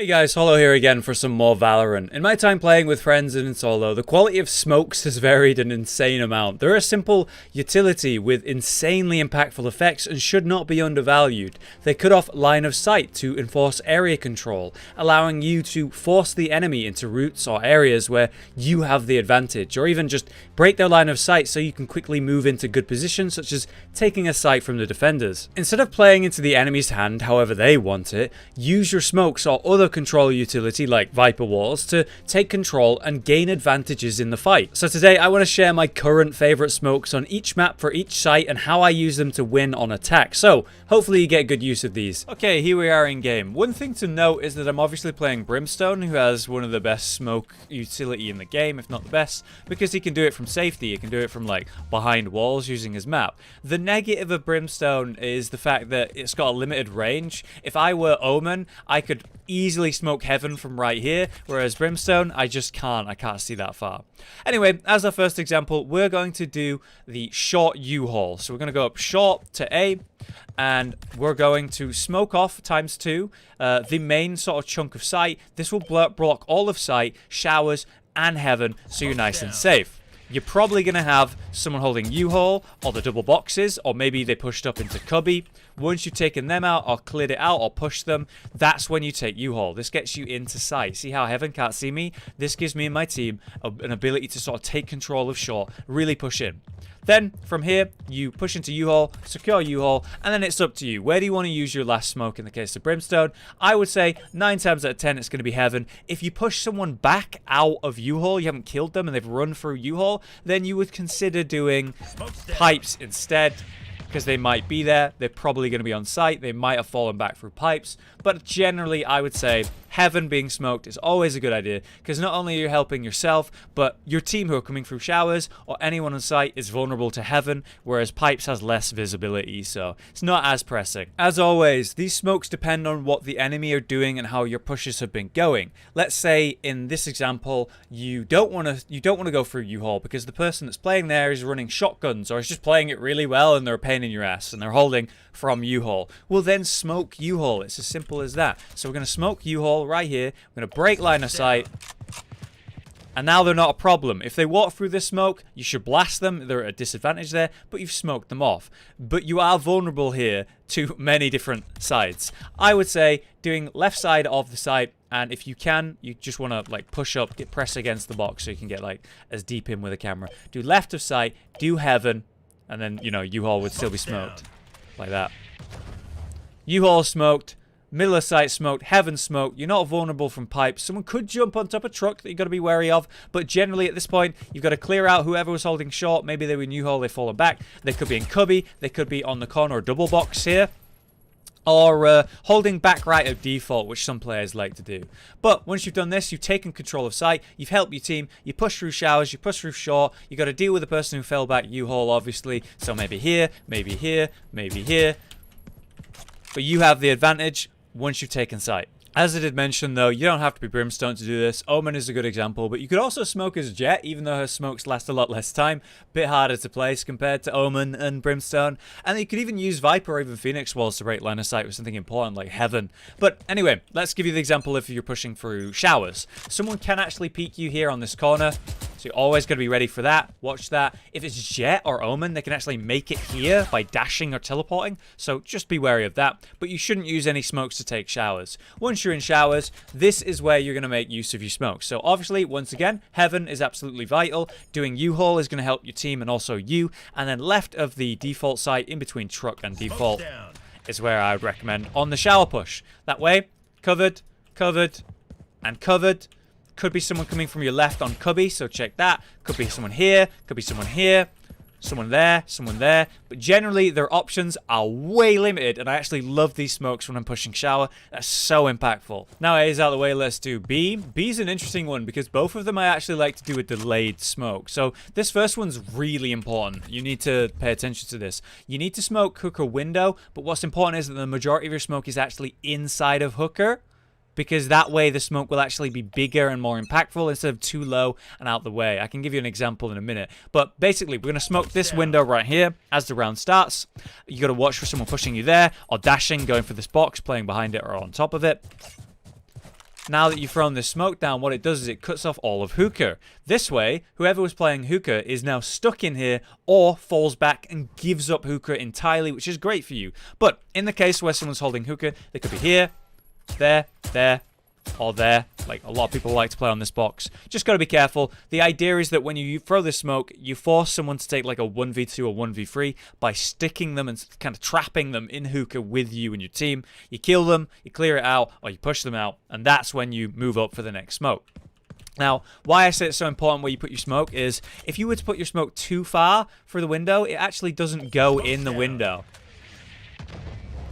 Hey guys, Hollow here again for some more Valorant. In my time playing with friends and in solo, the quality of smokes has varied an insane amount. They're a simple utility with insanely impactful effects and should not be undervalued. They cut off line of sight to enforce area control, allowing you to force the enemy into routes or areas where you have the advantage, or even just break their line of sight so you can quickly move into good positions, such as taking a sight from the defenders. Instead of playing into the enemy's hand however they want it, use your smokes or other control utility like Viper Walls to take control and gain advantages in the fight. So today I want to share my current favourite smokes on each map for each site and how I use them to win on attack. So hopefully you get good use of these. Okay, here we are in game. One thing to note is that I'm obviously playing Brimstone, who has one of the best smoke utility in the game, if not the best, because he can do it from safety. He can do it from like behind walls using his map. The negative of Brimstone is the fact that it's got a limited range. If I were Omen, I could easily smoke Heaven from right here, whereas Brimstone, I just can't. I can't see that far. Anyway, as our first example, we're going to do the short U-haul. So we're going to go up short to A, and we're going to smoke off ×2 the main sort of chunk of sight. This will block all of sight, showers, and Heaven, so you're nice and safe. You're probably going to have someone holding U-haul or the double boxes, or maybe they pushed up into cubby. Once you've taken them out or cleared it out or pushed them, that's when you take U-haul. This gets you into sight. See how Heaven can't see me? This gives me and my team an ability to sort of take control of short, really push in. Then, from here, you push into U-haul, secure U-haul, and then it's up to you. Where do you want to use your last smoke in the case of Brimstone? I would say 9 times out of 10 it's going to be Heaven. If you push someone back out of U-haul, you haven't killed them and they've run through U-haul, then you would consider doing pipes instead, because they might be there. They're probably going to be on site. They might have fallen back through pipes. But generally, I would say Heaven being smoked is always a good idea, because not only are you helping yourself, but your team who are coming through showers or anyone on site is vulnerable to Heaven, whereas pipes has less visibility, so it's not as pressing. As always, these smokes depend on what the enemy are doing and how your pushes have been going. Let's say in this example, you don't want to go through U-haul because the person that's playing there is running shotguns or is just playing it really well and they're a pain in your ass and they're holding from U-haul. We'll then smoke U-haul. It's as simple as that. So we're going to smoke U-haul right here. We're going to break line of sight. And now they're not a problem. If they walk through this smoke, you should blast them. They're at a disadvantage there, but you've smoked them off. But you are vulnerable here to many different sides. I would say doing left side of the site, and if you can, you just want to like push up, press against the box so you can get like as deep in with the camera. Do left of sight, do Heaven, and then, you know, U-haul would still be smoked. Like that. U-haul smoked. Middle of sight smoked, Heaven smoked. You're not vulnerable from pipes. Someone could jump on top of a truck that you've got to be wary of, but generally at this point, you've got to clear out whoever was holding short. Maybe they were in U-haul, they've fallen back. They could be in cubby, they could be on the corner or double box here, or holding back right of default, which some players like to do. But once you've done this, you've taken control of sight, you've helped your team, you push through showers, you push through short, you got to deal with the person who fell back U-haul, obviously. So maybe here, maybe here, maybe here. But you have the advantage once you've taken sight. As I did mention though, you don't have to be Brimstone to do this. Omen is a good example, but you could also smoke as Jet, even though her smokes last a lot less time. Bit harder to place compared to Omen and Brimstone. And you could even use Viper or even Phoenix Walls to break line of sight with something important like Heaven. But anyway, let's give you the example if you're pushing through showers. Someone can actually peek you here on this corner. So you're always going to be ready for that. Watch that. If it's Jet or Omen, they can actually make it here by dashing or teleporting. So just be wary of that. But you shouldn't use any smokes to take showers. Once you're in showers, this is where you're going to make use of your smokes. So obviously, once again, Heaven is absolutely vital. Doing U-haul is going to help your team and also you. And then left of the default site, in between truck and default, is where I would recommend on the shower push. That way, covered, covered, and covered. Could be someone coming from your left on cubby, so check that. Could be someone here, could be someone here, someone there, someone there. But generally, their options are way limited, and I actually love these smokes when I'm pushing shower. That's so impactful. Now A is out of the way, let's do B. B's an interesting one because both of them I actually like to do a delayed smoke. So this first one's really important. You need to pay attention to this. You need to smoke hooker window, but what's important is that the majority of your smoke is actually inside of hooker, because that way the smoke will actually be bigger and more impactful instead of too low and out the way. I can give you an example in a minute. But basically, we're going to smoke this window right here as the round starts. You got to watch for someone pushing you there or dashing, going for this box, playing behind it or on top of it. now that you've thrown this smoke down, what it does is it cuts off all of hookah. This way, whoever was playing hookah is now stuck in here or falls back and gives up hookah entirely, which is great for you. But in the case where someone's holding hookah, they could be here, there, or there. Like, a lot of people like to play on this box. Just got to be careful. The idea is that when you throw this smoke, you force someone to take like a 1v2 or 1v3 by sticking them and kind of trapping them in hookah with you and your team. You kill them, you clear it out, or you push them out, and that's when you move up for the next smoke. Now, why I say it's so important where you put your smoke is if you were to put your smoke too far through the window, it actually doesn't go in the window.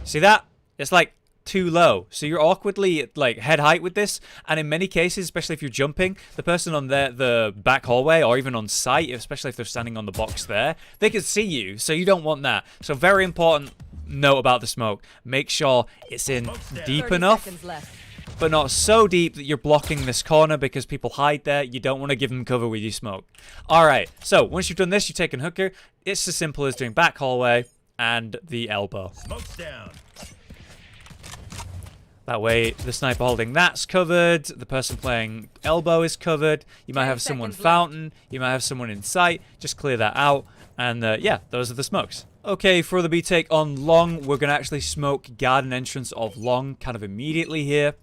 See that? It's like too low, so you're awkwardly at like head height with this, and in many cases, especially if you're jumping, the person on the back hallway or even on site, especially if they're standing on the box there, they can see you, so you don't want that. So very important note about the smoke, make sure it's in deep enough but not so deep that you're blocking this corner because people hide there. You don't want to give them cover with your smoke. Alright, so once you've done this, you've taken hooker. It's as simple as doing back hallway and the elbow. Smoke's down. That way, the sniper holding that's covered, the person playing elbow is covered, you might have someone fountain, you might have someone in sight, just clear that out, and yeah, those are the smokes. Okay, for the B take on long, we're going to actually smoke garden entrance of long kind of immediately here.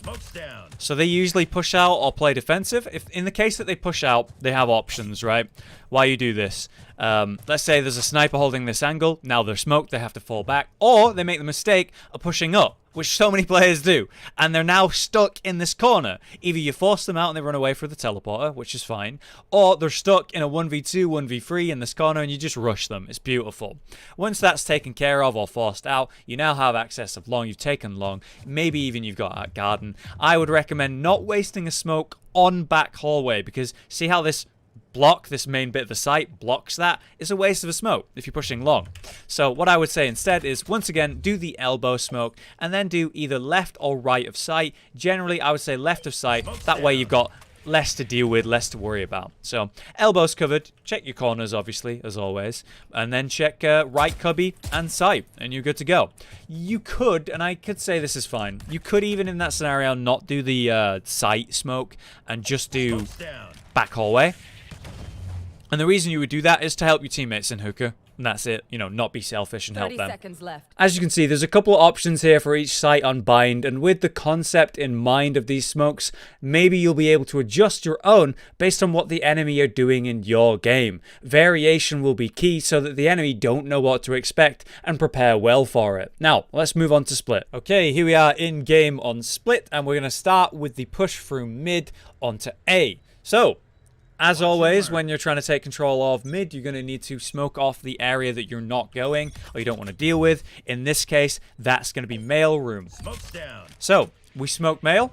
Smoke's down. So they usually push out or play defensive. If in the case that they push out, they have options, right? Why you do this? Let's say there's a sniper holding this angle. Now they're smoked, they have to fall back. Or they make the mistake of pushing up, which so many players do. And they're now stuck in this corner. Either you force them out and they run away for the teleporter, which is fine. Or they're stuck in a 1v2, 1v3 in this corner and you just rush them. It's beautiful. Once that's taken care of or forced out, you now have access of long. You've taken long. Maybe even you've got a garden. I would recommend not wasting a smoke on back hallway because see how this block, this main bit of the site blocks that? It's a waste of a smoke if you're pushing long. So what I would say instead is once again do the elbow smoke and then do either left or right of sight. Generally I would say left of sight, that way you've got less to deal with, less to worry about. So elbows covered, check your corners obviously as always, and then check right cubby and sight and you're good to go. You could, and I could say this is fine, you could even in that scenario not do the sight smoke and just do back hallway. And the reason you would do that is to help your teammates in hookah. And that's it. You know, not be selfish and help them. 30 seconds left. As you can see, there's a couple of options here for each site on Bind. And with the concept in mind of these smokes, maybe you'll be able to adjust your own based on what the enemy are doing in your game. Variation will be key so that the enemy don't know what to expect and prepare well for it. Now, let's move on to Split. Okay, here we are in game on Split. And we're going to start with the push through mid onto A. So, as always, when you're trying to take control of mid, you're going to need to smoke off the area that you're not going or you don't want to deal with. In this case, that's going to be mail room. Smoke's down. So, we smoke mail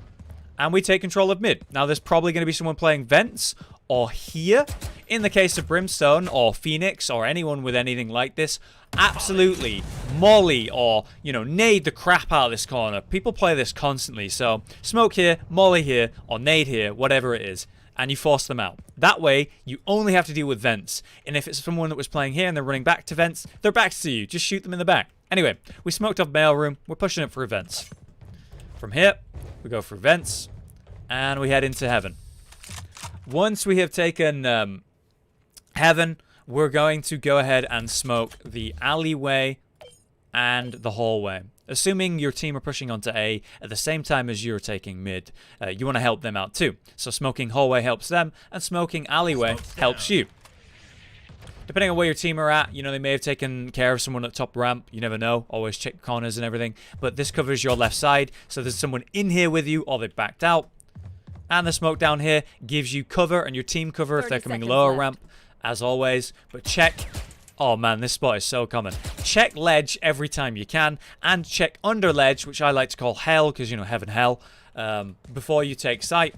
and we take control of mid. Now, there's probably going to be someone playing vents or here. In the case of Brimstone or Phoenix or anyone with anything like this, absolutely molly or, you know, nade the crap out of this corner. People play this constantly. So, smoke here, molly here, or nade here, whatever it is. And you force them out. That way, you only have to deal with vents. And if it's someone that was playing here and they're running back to vents, they're back to you. Just shoot them in the back. Anyway, we smoked off mailroom. We're pushing it through vents. From here, we go through vents. And we head into heaven. Once we have taken heaven, we're going to go ahead and smoke the alleyway and the hallway. Assuming your team are pushing onto A at the same time as you're taking mid, you want to help them out too. So smoking hallway helps them, and smoking alleyway helps you. Depending on where your team are at, you know, they may have taken care of someone at top ramp. You never know. Always check corners and everything. But this covers your left side, so there's someone in here with you, or they've backed out. And the smoke down here gives you cover and your team cover if they're coming lower ramp, as always. But check... Oh man, this spot is so common. Check ledge every time you can, and check under ledge, which I like to call hell, because, you know, heaven, hell, before you take site.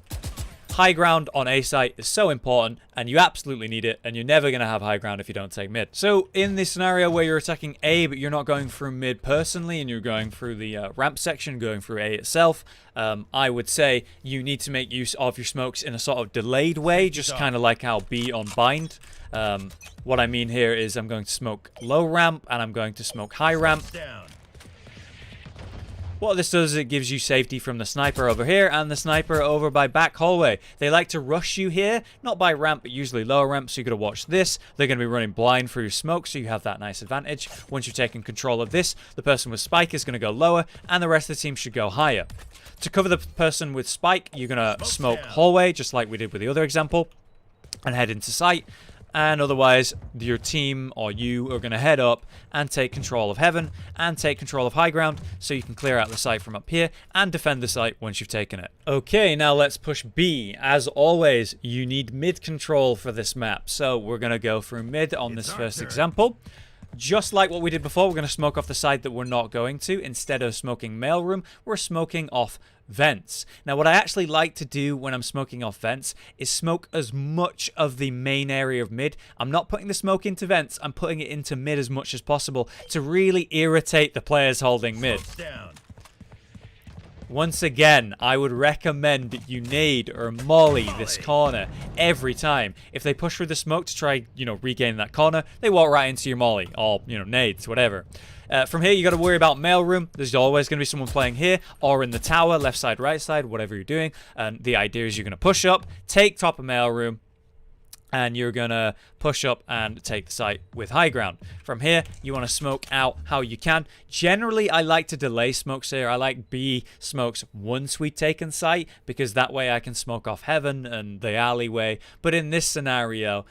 High ground on A site is so important, and you absolutely need it, and you're never going to have high ground if you don't take mid. So, in this scenario where you're attacking A, but you're not going through mid personally, and you're going through the ramp section, going through A itself, I would say you need to make use of your smokes in a sort of delayed way, just kind of like how B on Bind. What I mean here is I'm going to smoke low ramp, and I'm going to smoke high ramp. What this does is it gives you safety from the sniper over here and the sniper over by back hallway. They like to rush you here, not by ramp, but usually lower ramp, so you gotta watch this. They're gonna be running blind through your smoke, so you have that nice advantage. Once you've taken control of this, the person with spike is gonna go lower, and the rest of the team should go higher. To cover the person with spike, you're gonna smoke hallway, just like we did with the other example, and head into site. And otherwise, your team or you are going to head up and take control of heaven and take control of high ground so you can clear out the site from up here and defend the site once you've taken it. Okay, now let's push B. As always, you need mid control for this map. So we're going to go through mid on this first example. Just like what we did before, we're going to smoke off the side that we're not going to. Instead of smoking mailroom, we're smoking off vents. Now, what I actually like to do when I'm smoking off vents is smoke as much of the main area of mid. I'm not putting the smoke into vents, I'm putting it into mid as much as possible to really irritate the players holding mid. Once again, I would recommend that you nade or molly this corner every time. If they push through the smoke to try, regain that corner, they walk right into your molly or, nades, whatever. From here, you got to worry about mailroom. There's always going to be someone playing here or in the tower, left side, right side, whatever you're doing. And the idea is you're going to push up, take top of mailroom, and you're going to push up and take the site with high ground. From here, you want to smoke out how you can. Generally, I like to delay smokes here. I like B smokes once we taken site because that way I can smoke off heaven and the alleyway. But in this scenario,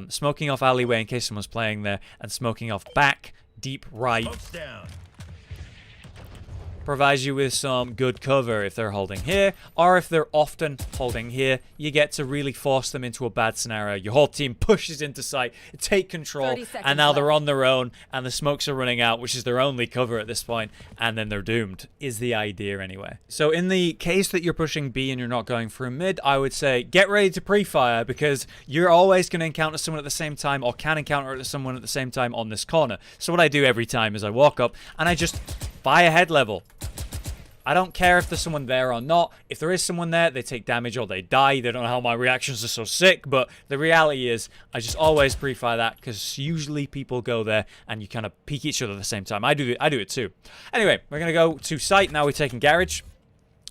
smoking off alleyway in case someone's playing there and smoking off back, deep right, provides you with some good cover if they're holding here, or if they're often holding here, you get to really force them into a bad scenario. Your whole team pushes into site, take control, and now they're on their own, and the smokes are running out, which is their only cover at this point, and then they're doomed, is the idea anyway. So in the case that you're pushing B and you're not going through mid, I would say get ready to pre-fire, because you're always going to encounter someone at the same time, or can encounter someone at the same time on this corner. So what I do every time is I walk up, and I just fire head level. I don't care if there's someone there or not. If there is someone there, they take damage or they die. They don't know how my reactions are so sick, but the reality is I just always pre-fire that because usually people go there and you kind of peek each other at the same time. I do it too. Anyway, we're going to go to site. Now we're taking garage.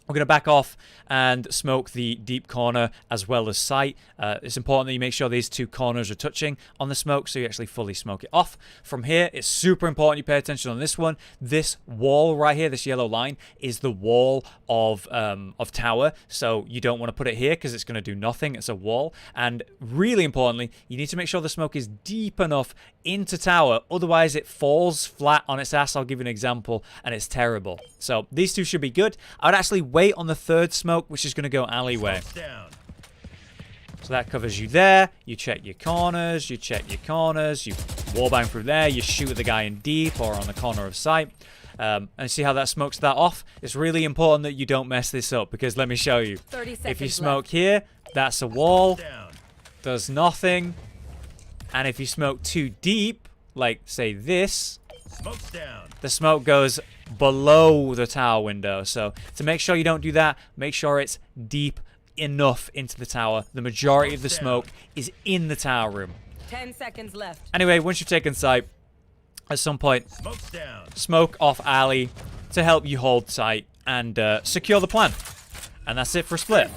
We're going to back off and smoke the deep corner as well as site. It's important that you make sure these two corners are touching on the smoke so you actually fully smoke it off. From here, it's super important you pay attention on this one. This wall right here, this yellow line, is the wall of tower. So you don't want to put it here because it's going to do nothing. It's a wall. And really importantly, you need to make sure the smoke is deep enough into tower. Otherwise, it falls flat on its ass. I'll give you an example, and it's terrible. So these two should be good. I would actually wait on the third smoke, which is going to go alleyway. So that covers you there. You check your corners. You check your corners. You wallbang through there. You shoot at the guy in deep or on the corner of sight. And see how that smokes that off? It's really important that you don't mess this up because let me show you. If you smoke here, that's a wall. Does nothing. And if you smoke too deep, like say this, the smoke goes below the tower window. So to make sure you don't do that, make sure it's deep enough into the tower. The majority of the smoke is in the tower room. 10 seconds left. Anyway, once you've taken site, at some point, smoke off alley to help you hold site and secure the plan. And that's it for Split.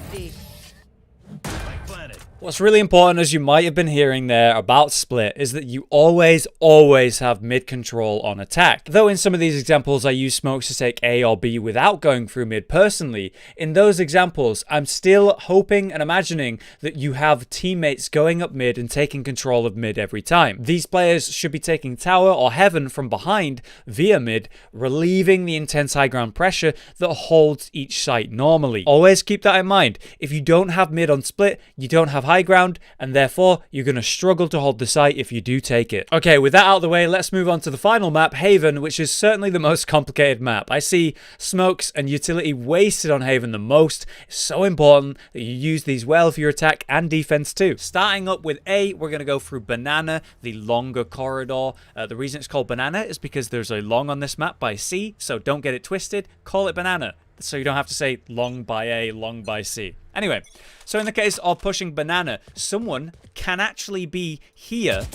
What's really important, as you might have been hearing there about Split, is that you always have mid control on attack. Though in some of these examples I use smokes to take A or B without going through mid personally, in those examples I'm still hoping and imagining that you have teammates going up mid and taking control of mid every time. These players should be taking tower or heaven from behind via mid, relieving the intense high ground pressure that holds each site normally. Always keep that in mind. If you don't have mid on Split, you don't have high ground, and therefore you're going to struggle to hold the site if you do take it. Okay, with that out of the way, let's move on to the final map, Haven, which is certainly the most complicated map. I see smokes and utility wasted on Haven the most. It's so important that you use these well for your attack and defense too. Starting up with A, we're going to go through Banana, the longer corridor. The reason it's called Banana is because there's a long on this map by C, so don't get it twisted. Call it Banana, so you don't have to say long by A, long by C. Anyway, so in the case of pushing Banana, someone can actually be here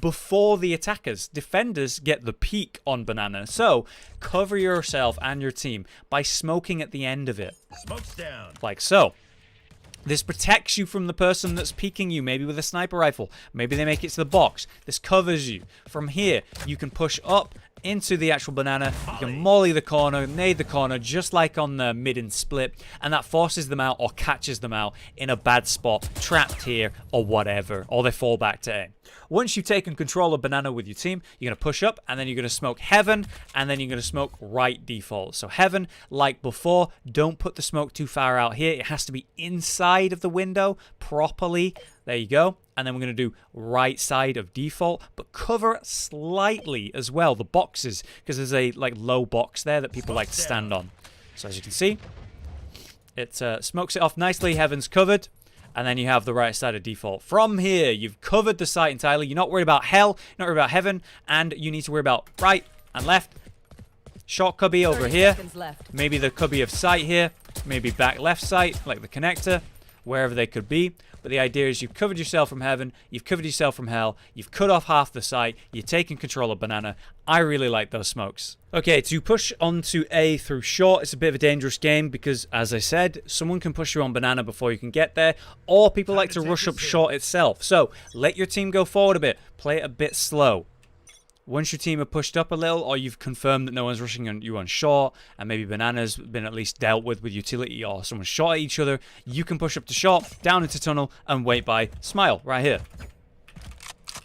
before the attackers. Defenders get the peak on banana. So cover yourself and your team by smoking at the end of it. Smoke's down. Like so. This protects you from the person that's peeking you, maybe with a sniper rifle. Maybe they make it to the box. This covers you. From here, you can push up into the actual banana. You can molly the corner, nade the corner, just like on the mid and split. And that forces them out or catches them out in a bad spot, trapped here or whatever. Or they fall back to A. Once you've taken control of banana with your team, you're going to push up, and then you're going to smoke heaven, and then you're going to smoke right default. So heaven, like before, don't put the smoke too far out here. It has to be inside of the window properly. There you go. And then we're going to do right side of default, but cover slightly as well the boxes, because there's a like low box there that people like to stand on. So as you can see, it smokes it off nicely. Heaven's covered. And then you have the right side of default. From here, you've covered the site entirely. You're not worried about hell, you're not worried about heaven, and you need to worry about right and left. Short cubby over here. Maybe the cubby of sight here. Maybe back left side, like the connector, wherever they could be. But the idea is you've covered yourself from heaven, you've covered yourself from hell, you've cut off half the site, you're taking control of banana. I really like those smokes. Okay, to push onto A through short, it's a bit of a dangerous game because, as I said, someone can push you on banana before you can get there, or people like to rush up short itself. So, let your team go forward a bit, play it a bit slow. Once your team are pushed up a little, or you've confirmed that no one's rushing on you on short, and maybe banana's been at least dealt with utility, or someone's shot at each other, you can push up to short, down into tunnel, and wait by smile right here.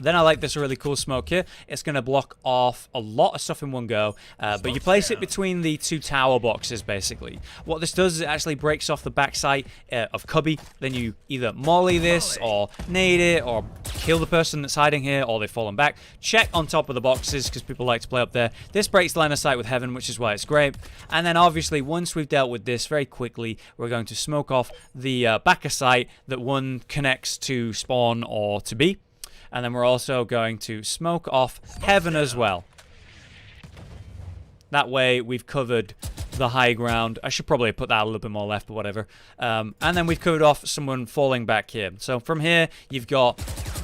Then I like this really cool smoke here. It's going to block off a lot of stuff in one go, but you place it between the two tower boxes, basically. What this does is it actually breaks off the backside of cubby. Then you either molly this, or nade it, or kill the person that's hiding here, or they've fallen back. Check on top of the boxes, because people like to play up there. This breaks line of sight with heaven, which is why it's great. And then obviously, once we've dealt with this very quickly, we're going to smoke off the back of sight that one connects to spawn or to B. And then we're also going to smoke off heaven as well. That way we've covered the high ground. I should probably put that a little bit more left, but whatever. And then we've covered off someone falling back here. So from here, you've got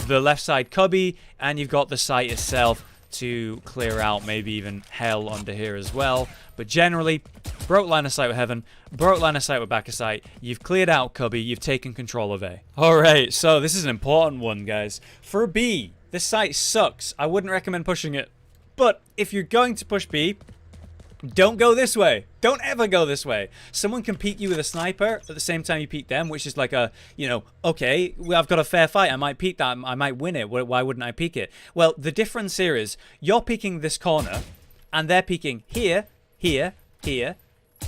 the left side cubby, and you've got the site itself to clear out, maybe even hell under here as well. But generally, broke line of sight with heaven, broke line of sight with back of sight. You've cleared out cubby, you've taken control of A. Alright, so this is an important one, guys. For B, this site sucks. I wouldn't recommend pushing it. But if you're going to push B, don't go this way. Don't ever go this way. Someone can peek you with a sniper at the same time you peek them, which is like a, you know, okay, I've got a fair fight. I might peek that. I might win it. Why wouldn't I peek it? Well, the difference here is you're peeking this corner, and they're peeking here, here, here,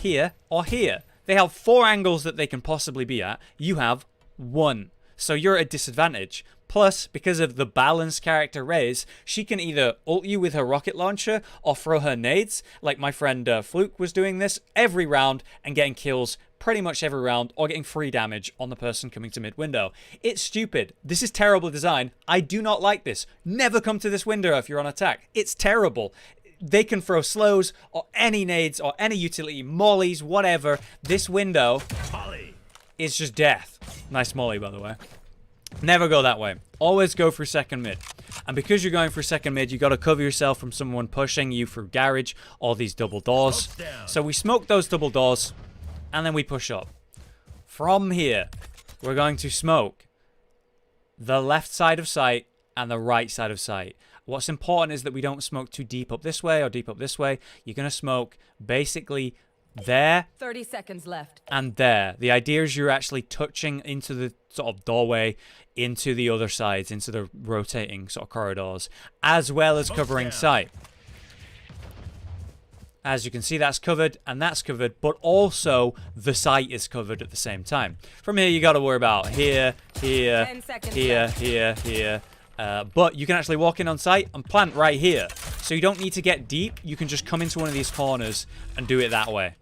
here, or here. They have 4 angles that they can possibly be at. You have 1. So you're at a disadvantage. Plus, because of the balanced character Raze, she can either ult you with her rocket launcher or throw her nades, like my friend Fluke was doing this every round and getting kills pretty much every round, or getting free damage on the person coming to mid window. It's stupid. This is terrible design. I do not like this. Never come to this window if you're on attack. It's terrible. They can throw slows or any nades or any utility, mollies, whatever. This window is just death. Nice molly, by the way. Never go that way. Always go for second mid. And because you're going for second mid, you got to cover yourself from someone pushing you through garage or these double doors. So we smoke those double doors, and then we push up. From here, we're going to smoke the left side of sight and the right side of sight. What's important is that we don't smoke too deep up this way or deep up this way. You're going to smoke basically there, 30 seconds left, and there. The idea is you're actually touching into the sort of doorway, into the other sides, into the rotating sort of corridors, as well as covering sight. As you can see, that's covered and that's covered, but also the site is covered at the same time. From here, you got to worry about here, here, here, here, here. But you can actually walk in on site and plant right here. So you don't need to get deep. You can just come into one of these corners and do it that way.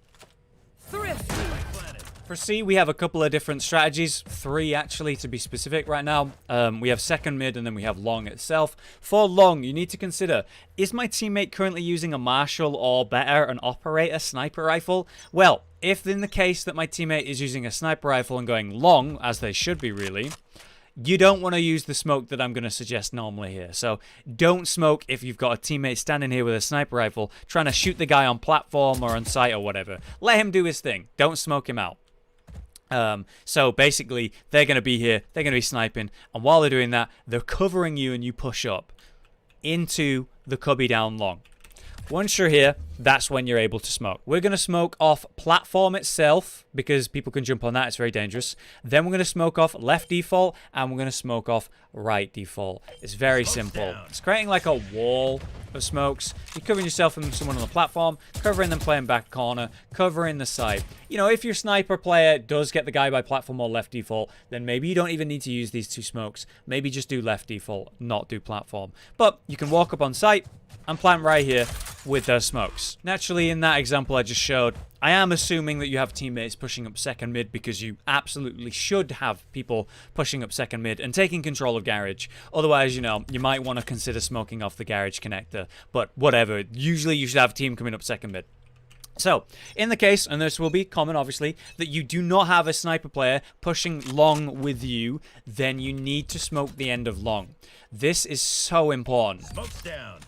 For C, we have a couple of different strategies. 3, actually, to be specific right now. We have second mid, and then we have long itself. For long, you need to consider, is my teammate currently using a Marshall or better, an operator sniper rifle? Well, if in the case that my teammate is using a sniper rifle and going long, as they should be really, you don't want to use the smoke that I'm going to suggest normally here. So don't smoke if you've got a teammate standing here with a sniper rifle trying to shoot the guy on platform or on site or whatever. Let him do his thing. Don't smoke him out. So basically, they're going to be here. They're going to be sniping. And while they're doing that, they're covering you and you push up into the cubby down long. Once you're here, that's when you're able to smoke. We're going to smoke off platform itself because people can jump on that. It's very dangerous. Then we're going to smoke off left default and we're going to smoke off right default. It's very simple. It's creating like a wall of smokes. You're covering yourself and someone on the platform, covering them playing back corner, covering the side. You know, if your sniper player does get the guy by platform or left default, then maybe you don't even need to use these two smokes. Maybe just do left default, not do platform. But you can walk up on site and plant right here with those smokes. Naturally, in that example I just showed, I am assuming that you have teammates pushing up second mid because you absolutely should have people pushing up second mid and taking control of garage. Otherwise, you know, you might want to consider smoking off the garage connector. But whatever, usually you should have a team coming up second mid. So, in the case, and this will be common obviously, that you do not have a sniper player pushing long with you, then you need to smoke the end of long. This is so important. Smoke's down.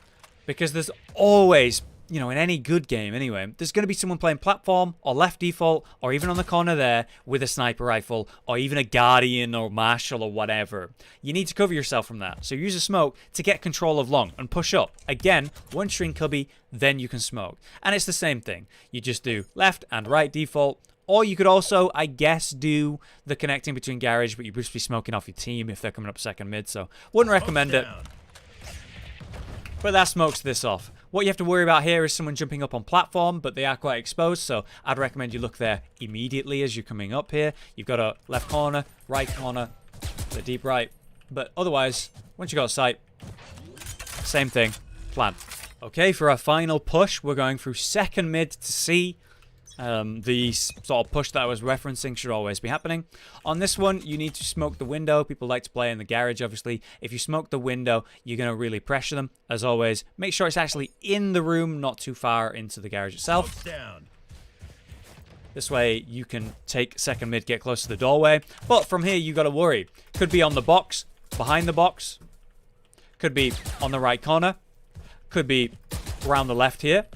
Because there's always, you know, in any good game anyway, there's going to be someone playing platform or left default or even on the corner there with a sniper rifle or even a guardian or marshal or whatever. You need to cover yourself from that. So use a smoke to get control of long and push up. Again, once you're in cubby, then you can smoke. And it's the same thing. You just do left and right default. Or you could also, I guess, do the connecting between garage, but you'd just be smoking off your team if they're coming up second mid. So wouldn't recommend it. But that smokes this off. What you have to worry about here is someone jumping up on platform, but they are quite exposed, so I'd recommend you look there immediately as you're coming up here. You've got a left corner, right corner, the deep right. But otherwise, once you got sight, same thing, plant. Okay, for our final push, we're going through second mid to C. The sort of push that I was referencing should always be happening. On this one, you need to smoke the window. People like to play in the garage, obviously. If you smoke the window, you're going to really pressure them. As always, make sure it's actually in the room, not too far into the garage itself. This way, you can take second mid, get close to the doorway. But from here, you got to worry. Could be on the box, behind the box. Could be on the right corner. Could be around the left here.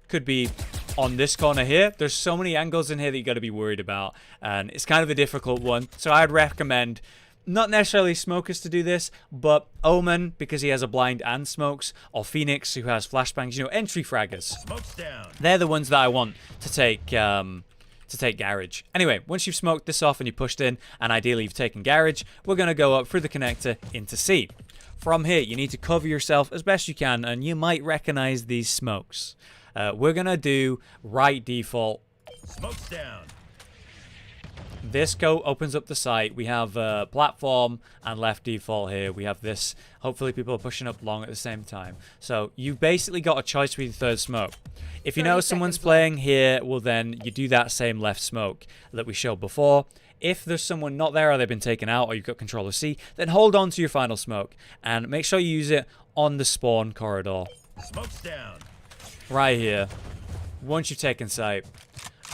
Could be on this corner here. There's so many angles in here that you got to be worried about, and it's kind of a difficult one. So I'd recommend not necessarily smokers to do this, but Omen, because he has a blind and smokes, or Phoenix, who has flashbangs, you know, entry fraggers. Smoke's down. They're the ones that I want to take garage. Anyway, once you've smoked this off and you pushed in, and ideally you've taken garage, we're going to go up through the connector into C. From here, you need to cover yourself as best you can, and you might recognize these smokes. We're going to do right default. Smoke's down. This opens up the site. We have platform and left default here. We have this. Hopefully people are pushing up long at the same time. So you basically got a choice with your third smoke. If you know someone's playing here, well then you do that same left smoke that we showed before. If there's someone not there or they've been taken out or you've got control of C, then hold on to your final smoke and make sure you use it on the spawn corridor. Smoke's down. Right here, once you've taken sight,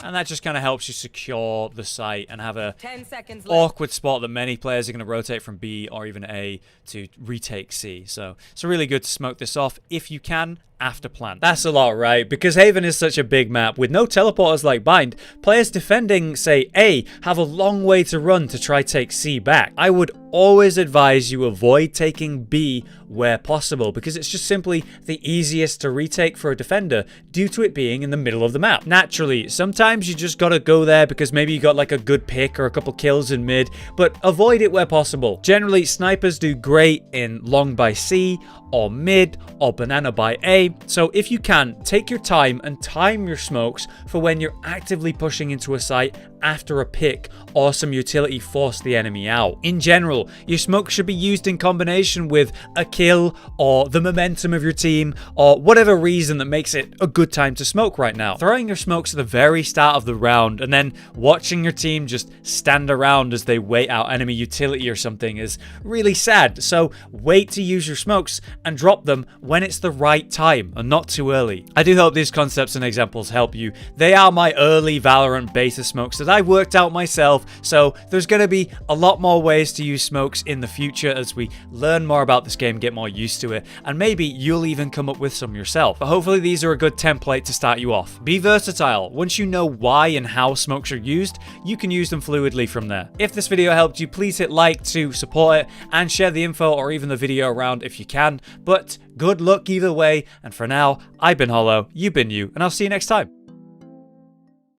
and that just kind of helps you secure the site and have a 10 seconds left. Awkward spot that many players are going to rotate from B or even A to retake C. So it's really good to smoke this off if you can after plant. That's a lot, right? Because Haven is such a big map with no teleporters like Bind, players defending, say, A have a long way to run to try take C back. I would always advise you avoid taking B where possible because it's just simply the easiest to retake for a defender due to it being in the middle of the map. Naturally, sometimes you just gotta go there because maybe you got like a good pick or a couple kills in mid, but avoid it where possible. Generally, snipers do great in long by C or mid or banana by A, so if you can, take your time and time your smokes for when you're actively pushing into a site after a pick or some utility force the enemy out. In general, your smoke should be used in combination with a kill or the momentum of your team or whatever reason that makes it a good time to smoke right now. Throwing your smokes at the very start of the round and then watching your team just stand around as they wait out enemy utility or something is really sad. So wait to use your smokes and drop them when it's the right time and not too early. I do hope these concepts and examples help you. They are my early Valorant beta smokes that I worked out myself, so there's going to be a lot more ways to use smokes in the future as we learn more about this game, get more used to it, and maybe you'll even come up with some yourself. But hopefully these are a good template to start you off. Be versatile. Once you know why and how smokes are used, you can use them fluidly from there. If this video helped you, please hit like to support it and share the info or even the video around if you can. But good luck either way, and for now, I've been Hollow, you've been you, and I'll see you next time.